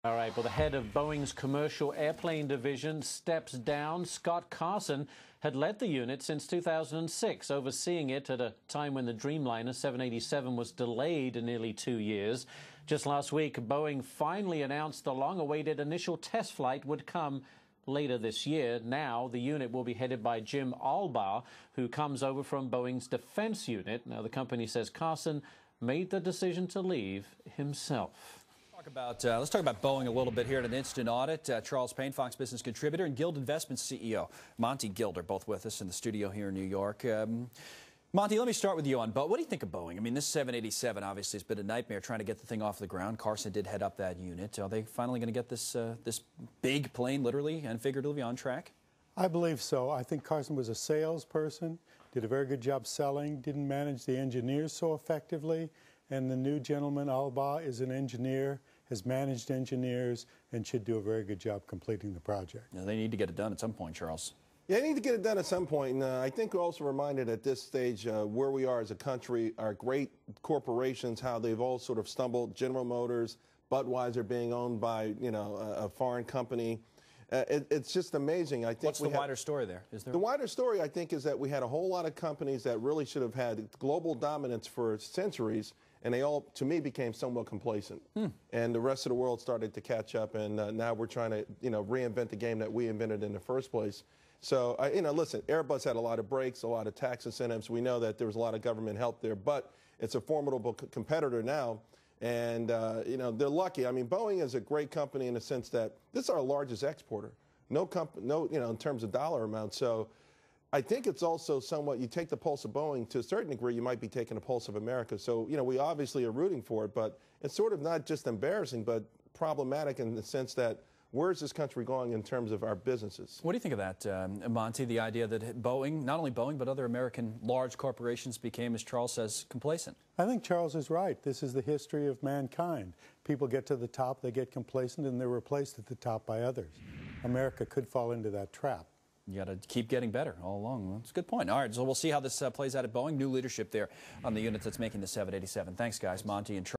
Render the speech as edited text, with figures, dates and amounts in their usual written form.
All right, well, the head of Boeing's commercial airplane division steps down. Scott Carson had led the unit since 2006, overseeing it at a time when the Dreamliner 787 was delayed nearly 2 years. Just last week, Boeing finally announced the long-awaited initial test flight would come later this year. Now, the unit will be headed by Jim Albaugh, who comes over from Boeing's defense unit. Now, the company says Carson made the decision to leave himself. Let's talk about Boeing a little bit here at an instant audit. Charles Payne, Fox Business contributor, and Guild Investments CEO Monty Guild are both with us in the studio here in New York. Monty, let me start with you on Boeing. What do you think of Boeing? I mean, this 787 obviously has been a nightmare trying to get the thing off the ground. Carson did head up that unit. Are they finally going to get this big plane, literally and figuratively, on track? I believe so. I think Carson was a salesperson, did a very good job selling, didn't manage the engineers so effectively. And the new gentleman, Albaugh, is an engineer, has managed engineers, and should do a very good job completing the project. Now, they need to get it done at some point, Charles. Yeah, they need to get it done at some point. And I think we're also reminded at this stage where we are as a country, our great corporations, how they've all sort of stumbled. General Motors, Budweiser being owned by, a foreign company. It's just amazing. I think what's the wider story there? Is there? The wider story, I think, is that we had a whole lot of companies that really should have had global dominance for centuries, and they all, to me, became somewhat complacent. And the rest of the world started to catch up, and now we're trying to, reinvent the game that we invented in the first place. So, listen, Airbus had a lot of breaks, a lot of tax incentives. We know that there was a lot of government help there, but it's a formidable competitor now. And, they're lucky. I mean, Boeing is a great company in the sense that this is our largest exporter. In terms of dollar amount. So I think it's also somewhat, you take the pulse of Boeing to a certain degree, you might be taking the pulse of America. So, we obviously are rooting for it, but it's sort of not just embarrassing, but problematic in the sense that where is this country going in terms of our businesses? What do you think of that, Monty, the idea that Boeing, not only Boeing, but other American large corporations became, as Charles says, complacent? I think Charles is right. This is the history of mankind. People get to the top, they get complacent, and they're replaced at the top by others. America could fall into that trap. You got to keep getting better all along. Well, that's a good point. All right, so we'll see how this plays out at Boeing. New leadership there on the unit that's making the 787. Thanks, guys. Monty and Charles.